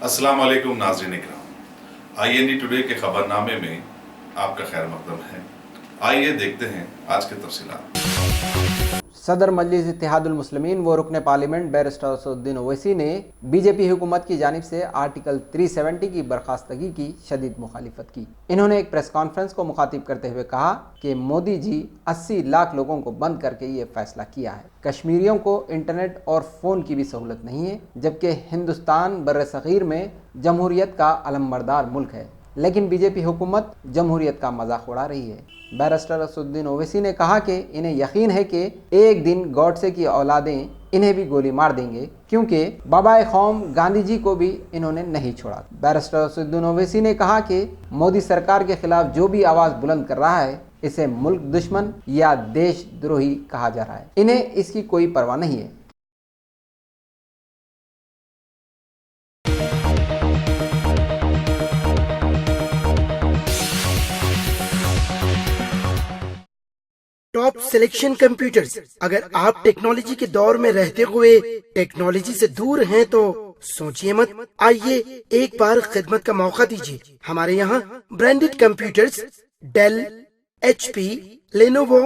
अस्सलाम वालेकुम नाज़रीन इकराम, IND टुडे के खबरनामे में आपका खैर मकदम है। आइए देखते हैं आज के तफसीलात। सदर मजलिस इत्तेहादुल मुस्लिमीन व रुकन पार्लियामेंट बैरिस्टर असदुद्दीन ओवैसी ने बीजेपी हुकूमत की जानिब से आर्टिकल 370 की बर्खास्तगी की शदीद मुखालिफत की। इन्होंने एक प्रेस कॉन्फ्रेंस को मुखातिब करते हुए कहा कि मोदी जी 80 लाख लोगों को बंद करके ये फैसला किया है। कश्मीरियों को इंटरनेट और फ़ोन की भी सहूलत नहीं है, जबकि हिंदुस्तान बर्र-ए-सग़ीर में जमहूरियत का अलमबरदार मुल्क है, लेकिन बीजेपी हुकूमत जमहूरियत का मजाक उड़ा रही है। बैरिस्टर असदुद्दीन ओवैसी ने कहा कि इन्हें यकीन है कि एक दिन गॉडसे की औलादें इन्हें भी गोली मार देंगे, क्योंकि बाबाए कौम गांधी जी को भी इन्होंने नहीं छोड़ा। बैरिस्टर असदुद्दीन ओवैसी ने कहा कि मोदी सरकार के खिलाफ जो भी आवाज़ बुलंद कर रहा है, इसे मुल्क दुश्मन या देशद्रोही कहा जा रहा है। इन्हें इसकी कोई परवाह नहीं है। Top selection computers. अगर आप टेक्नोलॉजी के दौर में रहते हुए टेक्नोलॉजी से दूर हैं तो सोचिए मत, आइए एक बार खिदमत का मौका दीजिए। हमारे यहाँ branded computers Dell, HP, Lenovo,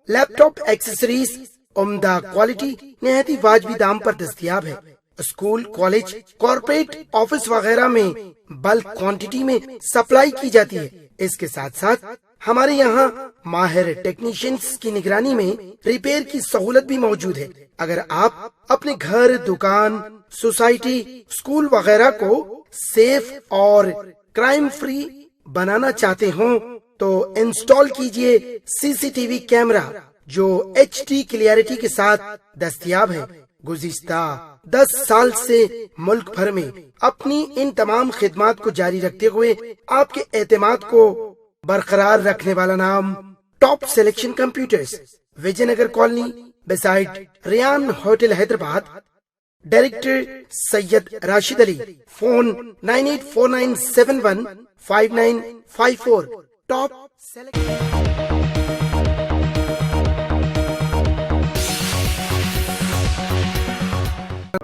laptop accessories उम्दा क्वालिटी निहायत ही वाजबी दाम पर दस्तयाब है। स्कूल, कॉलेज, कॉर्पोरेट, ऑफिस वगैरह में बल्क क्वांटिटी में सप्लाई की जाती है। इसके साथ साथ हमारे यहाँ माहिर टेक्नीशियंस की निगरानी में रिपेयर की सहूलत भी मौजूद है। अगर आप अपने घर, दुकान, सोसाइटी, स्कूल वगैरह को सेफ और क्राइम फ्री बनाना चाहते हो तो इंस्टॉल कीजिए CCTV कैमरा जो HD क्लियरिटी के साथ दस्तयाब है। गुज़िश्ता 10 साल से मुल्क भर में अपनी इन तमाम खिदमात को जारी रखते हुए आपके एतमाद को बरकरार रखने वाला नाम top selection computers, Vijaynagar colony beside Riyan hotel Hyderabad. Director Syed Rashid Ali. Phone 9849715954। Top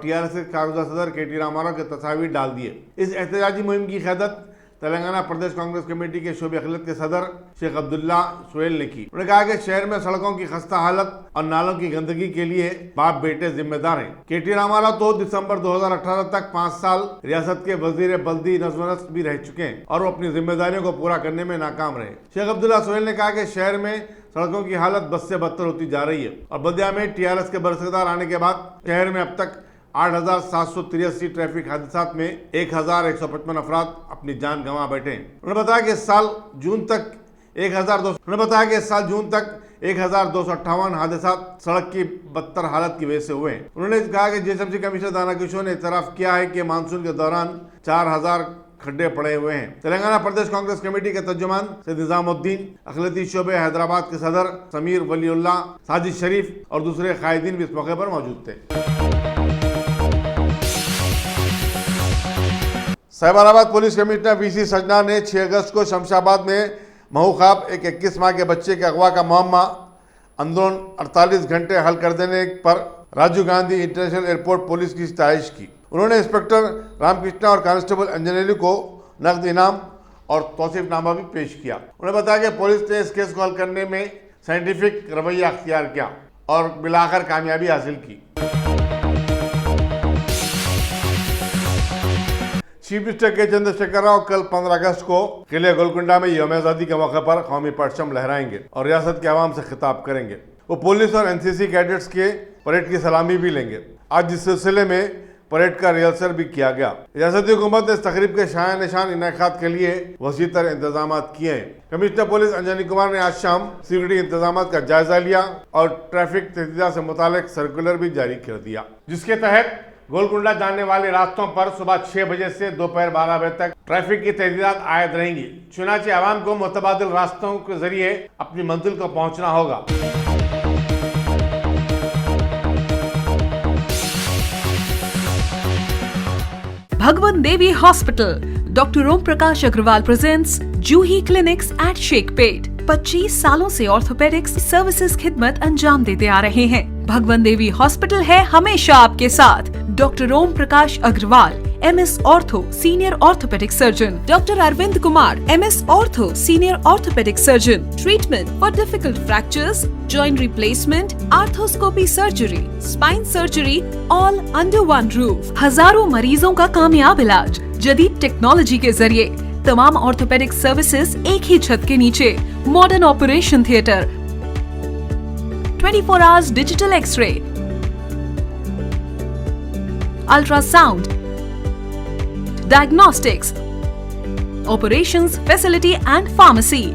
TRS के कारगुज़ार सदर KT रामाराव के तस्वीर डाल दिए। इस एहतजाजी मुहिम की क़यादत तेलंगाना प्रदेश कांग्रेस कमेटी के शोबे अखिलत के सदर शेख अब्दुल्ला सोहेल ने की। उन्होंने कहा कि शहर में सड़कों की खस्ता हालत और नालों की गंदगी के लिए बाप बेटे जिम्मेदार हैं। KT रामाराव तो दिसंबर 2018 तक 5 साल रियासत के वजीर बल्दी नज़्म व नस्क भी रह चुके हैं और वो अपनी जिम्मेदारियों को पूरा करने में नाकाम रहे। शेख अब्दुल्ला सोहेल ने कहा कि शहर में सड़कों की हालत बद से बदतर होती जा रही है और बल्दिया में TRS के बरसदार आने के बाद शहर में अब तक 8,783 ट्रैफिक हादसात में 1,155 अफराद अपनी जान गंवा बैठे हैं। उन्होंने बताया कि इस साल जून तक 1,258 हादसात सड़क की बदतर हालत की वजह से हुए हैं। उन्होंने कहा कि GSMC कमिश्नर दाना किशोर ने इतराफ किया है कि मानसून के दौरान 4,000 खड्डे पड़े हुए हैं। तेलंगाना प्रदेश कांग्रेस कमेटी के तर्जुमान सैयद निजामुद्दीन, अखिलती शोबे हैदराबाद के सदर समीर वलीउल्लाह, साजिद शरीफ और दूसरे कायदीन भी इस मौके पर मौजूद थे। साहिबाबाद पुलिस कमिश्नर VC सजना ने 6 अगस्त को शमशाबाद में महूखाब एक 21 माह के बच्चे के अगवा का मामला आंदोलन 48 घंटे हल कर देने पर Rajiv Gandhi international airport police की सताइश की। उन्होंने इंस्पेक्टर रामकृष्णा और कांस्टेबल अंजनेली को नकद इनाम और तौसीफनामा भी पेश किया। उन्होंने बताया कि पुलिस ने इस केस को हल करने में साइंटिफिक रवैया अख्तियार किया और मिलाकर कामयाबी हासिल की। चीफ मिनिस्टर के चंद्रशेखर राव कल 15 अगस्त को किले गोलकुंडा में यौम आज़ादी के मौके पर कौमी परचम लहराएंगे और रियासत के आवाम से खिताब करेंगे। वो पुलिस और NCC कैडेट्स के परेड की सलामी भी लेंगे। आज इस सिलसिले में परेड का रिहर्सल भी किया गया। रियासती हुकूमत ने इस तकरीब के शाया निशान इनेकात के लिए वसीतर इंतजाम किए हैं। कमिश्नर पुलिस अंजनी कुमार ने आज शाम सिक्योरिटी इंतजाम का जायजा लिया और ट्रैफिक तहदीदात से मुतालिक सर्कुलर भी जारी कर दिया, जिसके तहत गोलकुंडा जाने वाले रास्तों पर सुबह 6 बजे से दोपहर 12 बजे तक ट्रैफिक की तहदीदात आयद रहेंगी। चुनाचे आवाम को मुतबादिल रास्तों के जरिए अपनी मंजिल को पहुंचना होगा। भगवान देवी hospital, doctor Om Prakash Agarwal presents जूही क्लिनिक्स एट शेखपेट। 25 सालों से ऑर्थोपेडिक्स सर्विसेज खिदमत अंजाम देते आ रहे हैं। भगवान देवी हॉस्पिटल है हमेशा आपके साथ। Doctor Om Prakash Agarwal, MS Ortho, Senior Orthopedic Surgeon. Dr. Arvind Kumar, MS Ortho, Senior Orthopedic Surgeon. Treatment for difficult fractures, joint replacement, arthroscopy surgery, spine surgery, all under one roof. हजारों मरीजों का कामयाब इलाज जदीद टेक्नोलॉजी के जरिए। तमाम ऑर्थोपेडिक सर्विसेज एक ही छत के नीचे। Modern operation theatre, 24 hours digital X-ray, ultrasound, diagnostics, operations facility and pharmacy.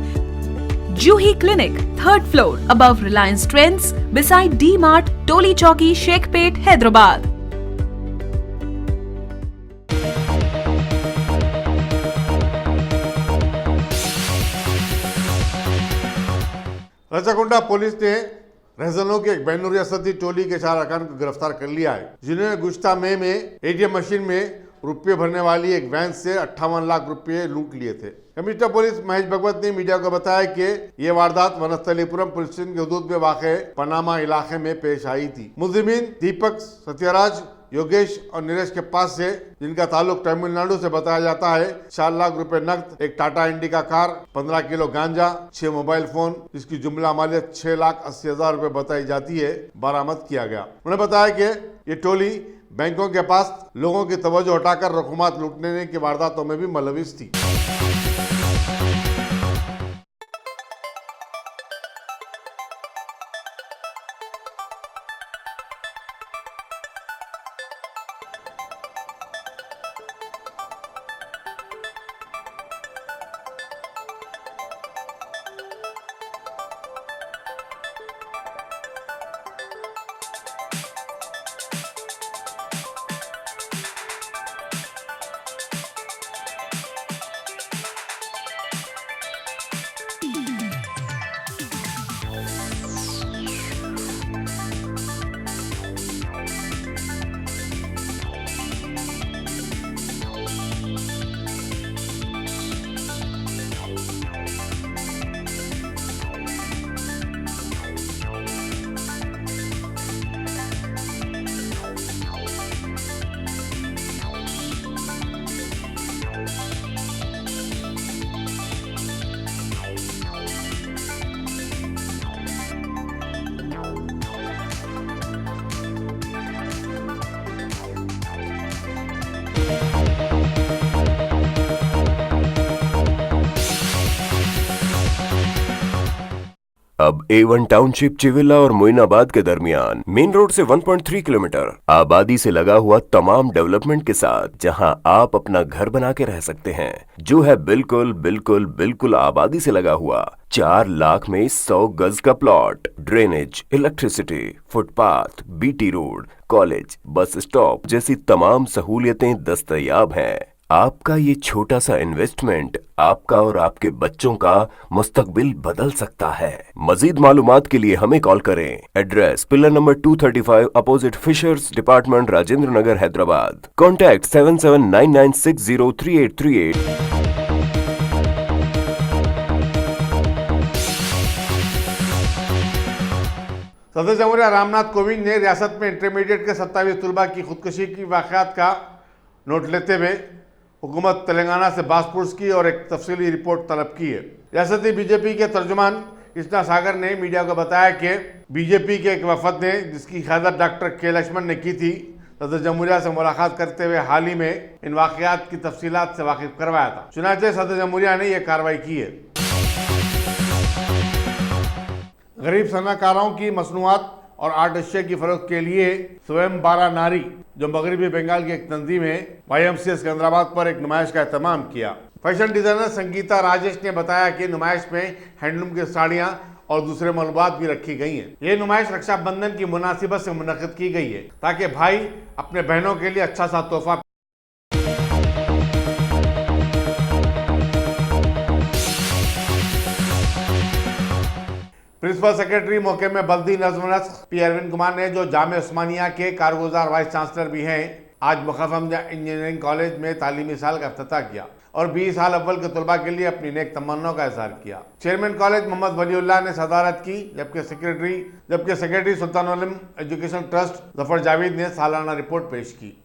Juhi Clinic, 3rd floor, above Reliance Trends, beside D-Mart, Toli Chowki, Shekhpet, Hyderabad. Rachakonda police ने रहजनों की एक बैन रियासती टोली के 4 अरकान को गिरफ्तार कर लिया है, जिन्होंने गुज़श्ता मई में एटीएम मशीन में रुपये भरने वाली एक वैन से 58 लाख रुपये लूट लिए थे। कमिश्नर पुलिस महेश भगवत ने मीडिया को बताया कि ये वारदात वनस्थलीपुरम पुलिस स्टेशन के हदूद में वाक़े पनामा इलाके में पेश आई थी। मुलजिमीन दीपक, सत्यराज, योगेश और नरेश के पास से, जिनका ताल्लुक तमिलनाडु से बताया जाता है, 4 लाख रुपए नकद, एक टाटा इंडिका कार, 15 किलो गांजा, 6 मोबाइल फोन, जिसकी जुमला मालियत 6,80,000 रुपए बताई जाती है, बरामद किया गया। उन्होंने बताया कि ये टोली बैंकों के पास लोगों की तवज्जो हटाकर रकूमात लूटने की वारदातों में भी मुलविस थी। अब A1 टाउनशिप चिविला और मोइनाबाद के दरमियान मेन रोड से 1.3 किलोमीटर आबादी से लगा हुआ तमाम डेवलपमेंट के साथ, जहां आप अपना घर बना के रह सकते हैं, जो है बिल्कुल बिल्कुल बिल्कुल आबादी से लगा हुआ। 4 लाख में 100 गज का plot, drainage, electricity, footpath, BT road, college, bus stop जैसी तमाम सहूलियतें दस्तयाब हैं। आपका ये छोटा सा इन्वेस्टमेंट आपका और आपके बच्चों का मुस्तकबिल बदल सकता है। मजीद मालूमात के लिए हमें कॉल करें। Address pillar number 235 opposite fisheries department, Rajendra Nagar, Hyderabad. Contact 7799603838। सदर जमहूरिया रामनाथ कोविंद ने रियासत में इंटरमीडिएट के 27 तलबा की खुदकुशी की वाक़यात का नोट लेते हुए हुकूमत तेलंगाना से बासपुर्स की और एक तफसीली रिपोर्ट तलब की है। रियासती बीजेपी के तर्जुमान कृष्णा सागर ने मीडिया को बताया कि बीजेपी के एक वफद ने, जिसकी क़यादत डॉक्टर के लक्ष्मण ने की थी, सदर जमहूरिया से मुलाकात करते हुए हाल ही में इन वाक़यात की तफसीलात से वाकिफ करवाया था। चुनांचे सदर जमहूरिया ने यह कार्रवाई की है। गरीब सनाकारों की मसनूआत और आर्ट अशिया की फरोख्त के लिए स्वयं बारा नारी, जो मगरबी बंगाल की एक तंजीम है, YMCA सिकंदराबाद पर एक नुमाइश का एहतमाम किया। फैशन डिजाइनर संगीता राजेश ने बताया कि नुमाइश में हैंडलूम की साड़ियां और दूसरे मालूमात भी रखी गई हैं। ये नुमाइश रक्षाबंधन की मुनासिबत से मुनक़िद की गई है, ताकि भाई अपने बहनों के लिए अच्छा सा तोहफा। प्रिंसिपल सेक्रेटरी मौके में बल्दी नज़्म नस्ख पी अरविंद कुमार ने, जो जामे उस्मानिया के कारगुजार वाइस चांसलर भी हैं, आज मुक़फ़्फ़म इंजीनियरिंग कॉलेज में तालीमी साल का इफ्तिताह किया और 20 साल अव्वल के तलबा के लिए अपनी नेक तमन्नाओं का इज़हार किया। चेयरमैन कॉलेज मोहम्मद वलीउल्लाह ने सदारत की, जबकि सेक्रेटरी सुल्तान उलम एजुकेशन ट्रस्ट जफर जावेद ने सालाना रिपोर्ट पेश की।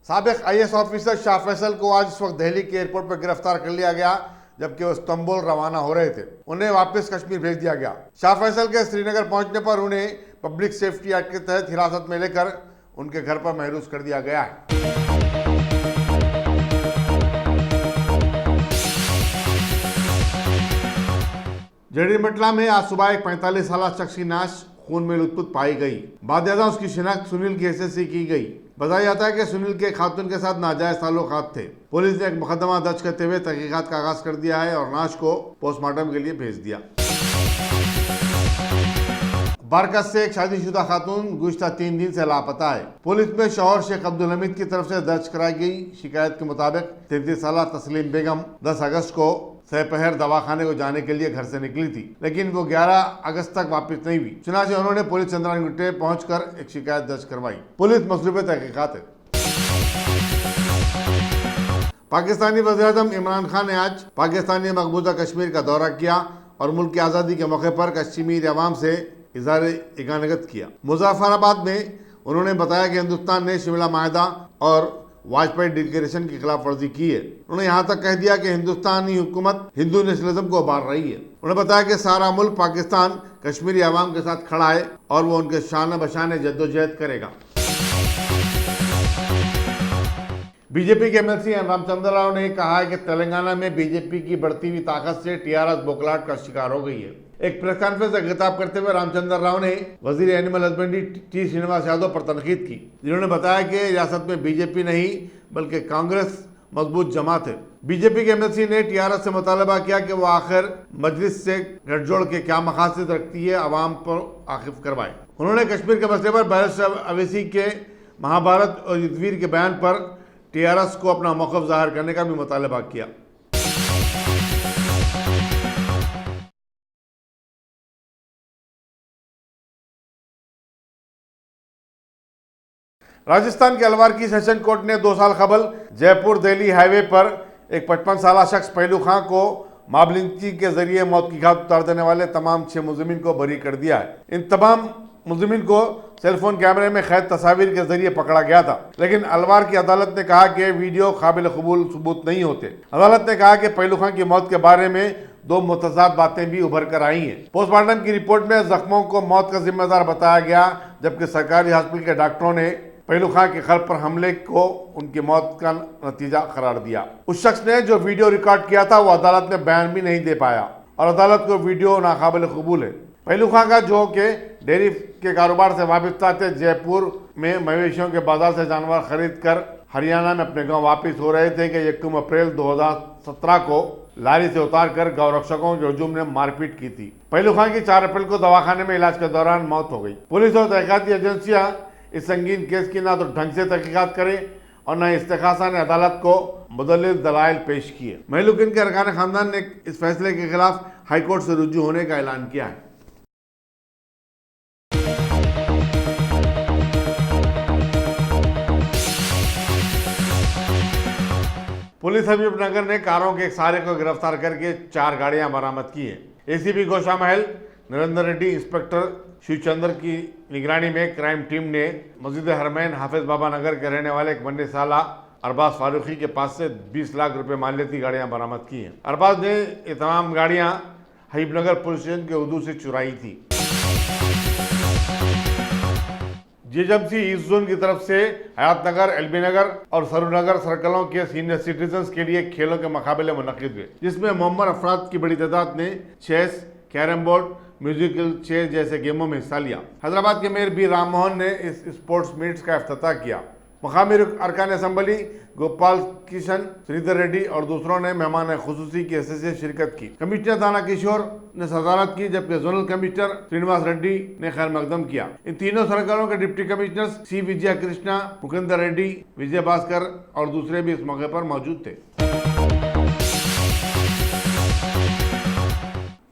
साबिक IAS ऑफिसर शाह फैसल को आज इस वक्त दिल्ली के एयरपोर्ट पर गिरफ्तार कर लिया गया, जबकि वो इस्तांबुल रवाना हो रहे थे। उन्हें वापस कश्मीर भेज दिया गया। शाह फैसल के श्रीनगर पहुंचने पर उन्हें पब्लिक सेफ्टी एक्ट के तहत हिरासत में लेकर उनके घर पर महरूज कर दिया गया है। जड़ीमटला में आज सुबह एक 45 साल शख्स की नाश खून में लुथपुथ पाई गई। बादशाह उसकी शिनाख्त सुनील की हैसियत से की गई। बताया जाता है कि सुनील के खातून के साथ नाजायज ताल्लुकात थे। पुलिस ने एक मुकदमा दर्ज करते हुए तहकीकात का आगाज कर दिया है और लाश को पोस्टमार्टम के लिए भेज दिया। बरकत से एक शादीशुदा खातून गुज़िश्ता 3 दिन से लापता है। पुलिस में शौहर शेख अब्दुल हमीद की तरफ से दर्ज कराई गई शिकायत के मुताबिक 33 साल तस्लीम बेगम 10 अगस्त को सपहर दवाखाने को जाने के लिए घर से निकली थी, लेकिन वो 11 अगस्त तक वापस नहीं हुई। चुनाचे उन्होंने पुलिस चंद्रानगुट्टे पहुंचकर एक शिकायत दर्ज करवाई। पुलिस मसरूफ़ तहकीकात है। पाकिस्तानी वज़ीर-ए-आज़म इमरान खान ने आज पाकिस्तानी मकबूजा कश्मीर का दौरा किया और मुल्क की आज़ादी के मौके पर कश्मीरी अवाम से इज़हार इगानगत किया। मुज़फ़्फ़राबाद में उन्होंने बताया कि हिंदुस्तान ने शिमला माहिदा और वाजपेयी डिक्लेरेशन की खिलाफ वर्जी की है। उन्होंने यहाँ तक कह दिया कि हिंदुस्तानी हुकूमत हिंदू नेशनलिज्म को उभार रही है। उन्होंने बताया कि सारा मुल्क पाकिस्तान कश्मीरी अवाम के साथ खड़ा है और वो उनके शान बशान जद्दोजहद करेगा। बीजेपी के MLC रामचंद्र राव ने कहा है कि तेलंगाना में बीजेपी की बढ़ती हुई ताकत से TRS बौखलाहट का शिकार हो गई है। एक प्रेस कॉन्फ्रेंस से खिताब करते हुए रामचंद्र राव ने वजीर animal husbandry T Srinivas Yadav पर तनकीद की, जिन्होंने बताया कि रियासत में बीजेपी नहीं बल्कि कांग्रेस मजबूत जमात है। बीजेपी के MLC ने TRS से मुतालबा किया कि वो आखिर मजलिस से गठजोड़ के क्या मकासद रखती है, अवाम पर आकिफ करवाए। उन्होंने कश्मीर के मसले पर बैरिस्टर अवैसी के महाभारत और युद्धवीर के बयान पर TRS को अपना मौक़िफ़ ज़ाहिर करने का भी मुतालबा किया। राजस्थान के अलवार की सेशन कोर्ट ने 2 साल कबल जयपुर दिल्ली हाईवे पर एक 55 साल शख्स पहलू खां को माबलिंची के जरिए मौत की घाट उतार देने वाले तमाम 6 मुजरिमीन को बरी कर दिया है। इन तमाम मुजरिमीन को सेलफोन कैमरे में कैद तस्वीर के जरिए पकड़ा गया था, लेकिन अलवार की अदालत ने कहा कि वीडियो काबिल कबूल सबूत नहीं होते। अदालत ने कहा कि पहलू खां की मौत के बारे में 2 मुतज़ाद बातें भी उभर कर आई हैं। पोस्टमार्टम की रिपोर्ट में जख्मों को मौत का जिम्मेदार बताया गया, जबकि सरकारी हॉस्पिटल के डॉक्टरों ने पहलू खां के कल्ब पर हमले को उनकी मौत का नतीजा करार दिया। उस शख्स ने जो वीडियो रिकॉर्ड किया था वो अदालत में बयान भी नहीं दे पाया और अदालत को वीडियो नाकाबिल कबूल है। पहलू खां का जो कि डेयरी के कारोबार से वाबस्ता थे, जयपुर में मवेशियों के बाजार से जानवर खरीद कर हरियाणा में अपने गांव वापस हो रहे थे कि 1 अप्रैल 2017 को लारी से उतार कर गौरक्षकों के हुजूम ने मारपीट की थी। पहलू खां की 4 अप्रैल को दवाखाने में इलाज के दौरान मौत हो गई। पुलिस और तहकीकाती एजेंसियां इस संगीन केस की ना तो ढंग से तहकीकात करें और न इस्तेखासा ने अदालत को मुदल्लिल दलाइल पेश किए। महलूकिन के अरकान खानदान ने इस फैसले के खिलाफ हाईकोर्ट से रुजू होने का ऐलान किया है। पुलिस हबीबनगर ने कारों के एक सारे को गिरफ्तार करके 4 गाड़ियां बरामद की है। ACP गोशा महल नरेंद्र रेड्डी इंस्पेक्टर शिवचंद्र की निगरानी में क्राइम टीम ने मस्जिद हरमैन हाफिज बाबा नगर के रहने वाले एक 19 साल अरबाज फारूकी के पास से 20 लाख रुपए माल्यती की गाड़ियां बरामद की हैं। अरबाज ने ये तमाम गाड़ियां हबीबनगर पुलिस स्टेशन के उर्दू से चुराई थी। GHMC ईस्ट जोन की तरफ से हयात नगर, LB नगर और सरूनगर सर्कलों के सीनियर सिटीजन्स के लिए खेलों के मुकाबले मुनक्किद हुए, जिसमें मोहम्मद अफराद की बड़ी तादाद ने chess, carrom board, musical chair जैसे गेमों में हिस्सा लिया। हैदराबाद के मेयर बी राम मोहन ने इस स्पोर्ट्स मीट्स का इफ्तिताह किया। मुकामी अरकान असम्बली गोपाल किशन, श्रीधर रेड्डी और दूसरों ने मेहमान खुसूसी की हैसियत से शिरकत की। कमिश्नर दाना किशोर ने सदारत की, जबकि जोनल कमिश्नर श्रीनिवास रेड्डी ने खैर मकदम किया। इन तीनों सर्कलों के डिप्टी कमिश्नर C विजय कृष्णा, मुकुंदर रेड्डी, विजय भास्कर और दूसरे भी इस मौके पर मौजूद थे।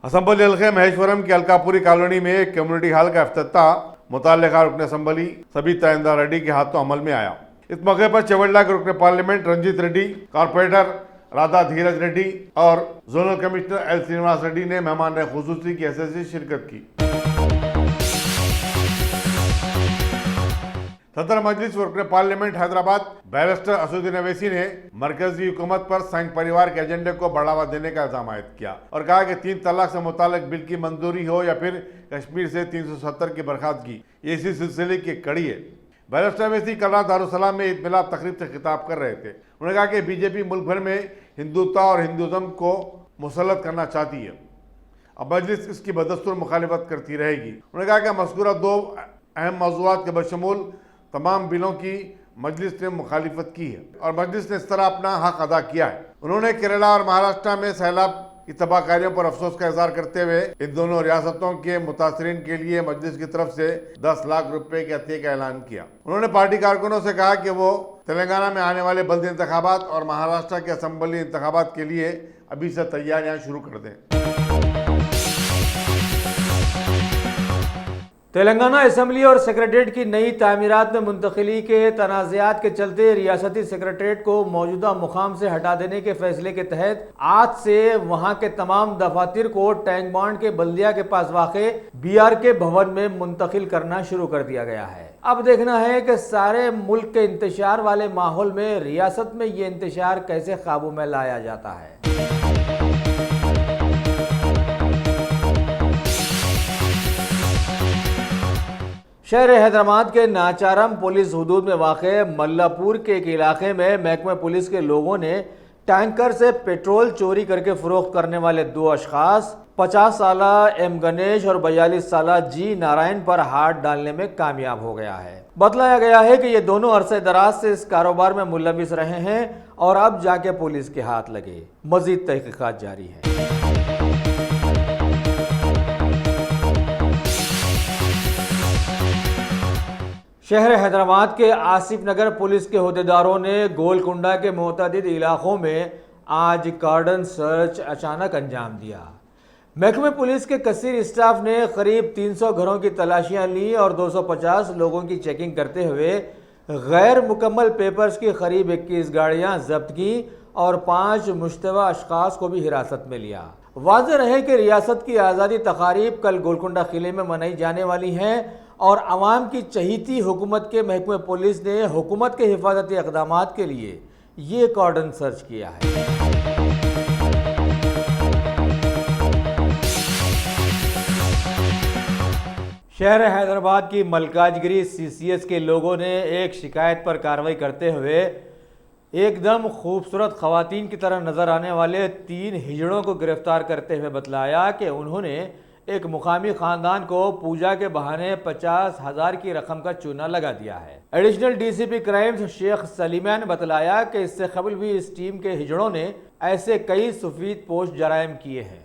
असम्बली हल्के महेश्वरम की अलकापुरी कॉलोनी में एक कम्युनिटी हॉल का इफ्तिताह मुताल्लिका रुकन असम्बली सबिता इंदा रेड्डी के हाथों अमल में आया। इस मौके पर चवड़ला के रुकन पार्लियामेंट रंजीत रेड्डी, कॉर्पोरेटर राधा धीरज रेड्डी और zonal commissioner L Srinivas Reddy ने मेहमान खुसूसी की हैसियत से शिरकत की। सदर मजलिस व रुकन पार्लियामेंट हैदराबाद बैरिस्टर असदुद्दीन ओवैसी ने मरकजी हुकूमत पर संघ परिवार के एजेंडे को बढ़ावा देने का इल्जाम आयद किया और कहा कि 3 तलाक से मुतालिक बिल की मंजूरी हो या फिर कश्मीर से 370 की बर्खास्तगी, ये इसी सिलसिले की कड़ी है। बैरिस्टर ओवैसी कल रात दारुसलाम में ईद मिलाद तकरीब से खिताब कर रहे थे। उन्होंने कहा कि बीजेपी मुल्क भर में हिंदुत्व और हिंदुज़म को मुसल्लत करना चाहती है, अब मजलिस इसकी बदस्तूर मुखालिफत करती रहेगी। उन्होंने कहा कि मज़कूरा 2 अहम मौज़ूआत के बशमूल तमाम बिलों की मजलिस ने मुखालिफत की है और मजलिस ने इस तरह अपना हक अदा किया है। उन्होंने केरला और महाराष्ट्र में सैलाब की तबाहकारियों पर अफसोस का इजहार करते हुए इन दोनों रियासतों के मुतासरीन के लिए मजलिस की तरफ से 10 लाख रुपए के अतिये का ऐलान किया। उन्होंने पार्टी कारकुनों से कहा कि वो तेलंगाना में आने वाले बल्दी इंतखाबात और महाराष्ट्र के असम्बली इंतखाबात के लिए अभी से तैयारियां शुरू कर दें। तेलंगाना असम्बली और सेक्रेटरीट की नई तामीरात में मुंतकिली के तनाज़ात के चलते रियासती सेक्रेटरीट को मौजूदा मुकाम से हटा देने के फैसले के तहत आज से वहां के तमाम दफातर को टैंक बॉन्ड के बल्दिया के पास वाक़े BRK भवन में मुंतकिल करना शुरू कर दिया गया है। अब देखना है कि सारे मुल्क के इंतशार वाले माहौल में रियासत में ये इंतशार कैसे काबू में लाया जाता है। शहर हैदराबाद के नाचारम पुलिस हुदूद में वाक़े मल्लापुर के एक इलाके में महकमा पुलिस के लोगों ने टैंकर से पेट्रोल चोरी करके फरोख्त करने वाले 2 अशखास 50 साला M गणेश और 42 साला G नारायण पर हाथ डालने में कामयाब हो गया है। बतलाया गया है कि ये दोनों अरसे दराज से इस कारोबार में मुलविस रहे हैं और अब जाके पुलिस के हाथ लगे। मजीद तहकीकात जारी है। शहर हैदराबाद के आसिफ नगर पुलिस के अहदेदारों ने गोलकुंडा के मुतअद्दिद इलाकों में आज कार्डन सर्च अचानक अंजाम दिया। महकमे पुलिस के कसीर स्टाफ ने करीब 300 घरों की तलाशियां ली और 250 लोगों की चेकिंग करते हुए गैर मुकम्मल पेपर्स की करीब 21 गाड़ियां जब्त की और 5 मुश्तबा अशखास को भी हिरासत में लिया। वाज़ेह रहे कि रियासत की आज़ादी तकारीब कल गोलकुंडा किले में मनाई जाने वाली हैं और आवाम की चहीती हुकूमत के महकमे पुलिस ने हुकूमत के हिफाजती इक़दामात के लिए ये कॉर्डन सर्च किया है। शहर हैदराबाद की मलकाजगिरी CCS के लोगों ने एक शिकायत पर कार्रवाई करते हुए एकदम खूबसूरत खवातीन की तरह नजर आने वाले 3 हिजड़ों को गिरफ्तार करते हुए बतलाया कि उन्होंने एक मुकामी खानदान को पूजा के बहाने 50,000 की रकम का चूना लगा दिया है। Additional DCP crimes Sheikh Salima ने बतलाया कि इससे कबल भी इस टीम के हिजड़ों ने ऐसे कई सफेद पोश जराइम किए हैं।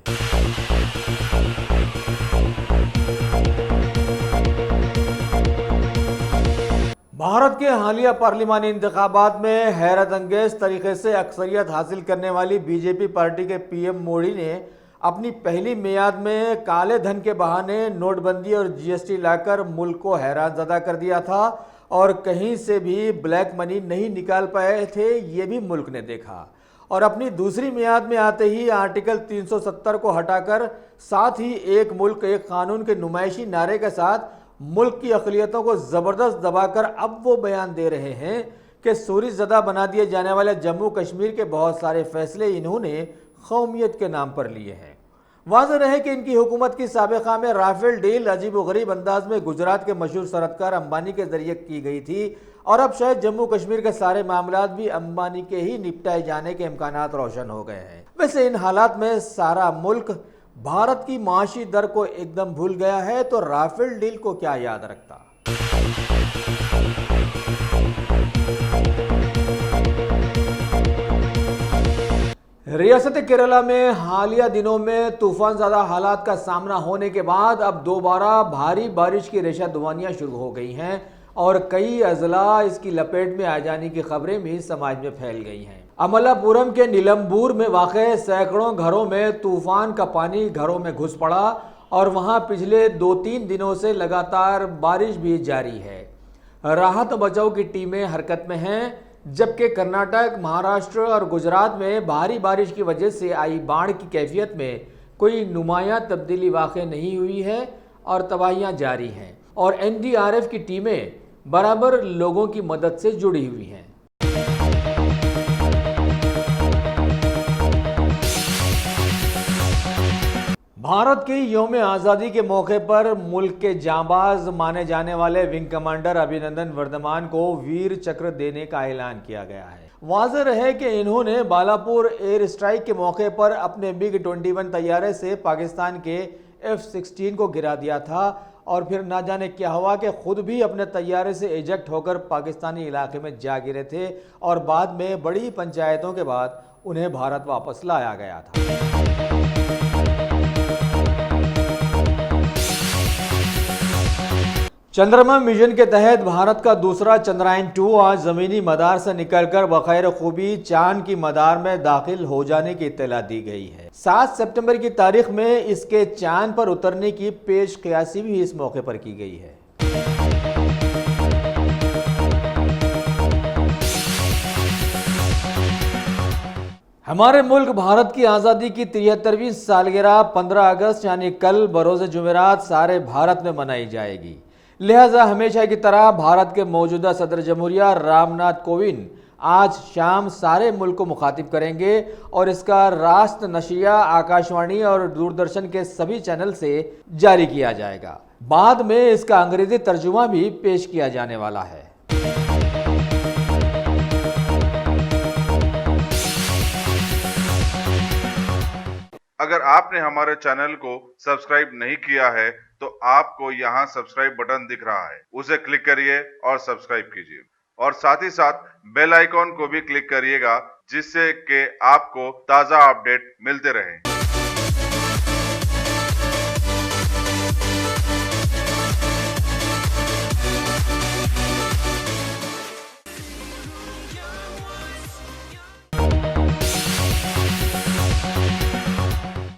भारत के हालिया पार्लिमानी इंतखाबात में हैरत अंगेज तरीके से अक्सरियत हासिल करने वाली BJP पार्टी के PM मोदी ने अपनी पहली मियाद में काले धन के बहाने नोटबंदी और GST लाकर मुल्क को हैरानज़दा कर दिया था और कहीं से भी ब्लैक मनी नहीं निकाल पाए थे, ये भी मुल्क ने देखा। और अपनी दूसरी मियाद में आते ही आर्टिकल 370 को हटाकर साथ ही एक मुल्क एक कानून के नुमाइशी नारे के साथ मुल्क की अक़लियतों को ज़बरदस्त दबाकर अब वो बयान दे रहे हैं कि सूरी ज़दा बना दिए जाने वाले जम्मू कश्मीर के बहुत सारे फैसले इन्होंने कौमियत के नाम पर लिए हैं। वाज़ेह रहे कि इनकी हुकूमत की साबिक़ा में राफेल डील अजीब व गरीब अंदाज में गुजरात के मशहूर सरतकार अंबानी के जरिए की गई थी और अब शायद जम्मू कश्मीर के सारे मामलात भी अंबानी के ही निपटाए जाने के इम्कानात रोशन हो गए हैं। वैसे इन हालात में सारा मुल्क भारत की माशी दर को एकदम भूल गया है, तो राफेल डील को क्या याद रखता। रियासत केरला में हालिया दिनों में तूफान ज़्यादा हालात का सामना होने के बाद अब दोबारा भारी बारिश की रेशा दुआनियाँ शुरू हो गई हैं और कई अजला इसकी लपेट में आ जाने की खबरें भी समाज में फैल गई हैं। अमलापुरम के नीलमबूर में वाक़े सैकड़ों घरों में तूफान का पानी घरों में घुस पड़ा और वहां पिछले 2-3 दिनों से लगातार बारिश भी जारी है। राहत बचाव की टीमें हरकत में हैं, जबकि कर्नाटक, महाराष्ट्र और गुजरात में भारी बारिश की वजह से आई बाढ़ की कैफियत में कोई नुमायां तब्दीली वाक़ई नहीं हुई है और तबाहियां जारी हैं और NDRF की टीमें बराबर लोगों की मदद से जुड़ी हुई हैं। भारत की यौम आज़ादी के मौके पर मुल्क के जांबाज माने जाने वाले विंग कमांडर अभिनंदन वर्धमान को वीर चक्र देने का ऐलान किया गया है। वाज़ेह रहे कि इन्होंने बालापुर एयर स्ट्राइक के मौके पर अपने MiG-21 तैयारे से पाकिस्तान के F-16 को गिरा दिया था और फिर ना जाने क्या हुआ कि खुद भी अपने तैयारे से इजेक्ट होकर पाकिस्तानी इलाके में जा गिरे थे और बाद में बड़ी पंचायतों के बाद उन्हें भारत वापस लाया गया था। चंद्रमा मिशन के तहत भारत का दूसरा चंद्रयान-2 आज जमीनी मदार से निकलकर बखैर खूबी चांद की मदार में दाखिल हो जाने की इत्तला दी गई है। 7 सितंबर की तारीख में इसके चांद पर उतरने की पेश क़यासी भी इस मौके पर की गई है। हमारे मुल्क भारत की आज़ादी की 73वीं सालगिरह 15 अगस्त यानी कल बरोज़ जुमेरात सारे भारत में मनाई जाएगी। लिहाजा हमेशा की तरह भारत के मौजूदा सदर जमहूरिया रामनाथ कोविंद आज शाम सारे मुल्क को मुखातिब करेंगे और इसका रास्त नशिया आकाशवाणी और दूरदर्शन के सभी चैनल से जारी किया जाएगा। बाद में इसका अंग्रेजी तर्जुमा भी पेश किया जाने वाला है। अगर आपने हमारे चैनल को सब्सक्राइब नहीं किया है तो आपको यहाँ सब्सक्राइब बटन दिख रहा है, उसे क्लिक करिए और सब्सक्राइब कीजिए और साथ ही साथ बेल आइकॉन को भी क्लिक करिएगा जिससे कि आपको ताज़ा अपडेट मिलते रहें।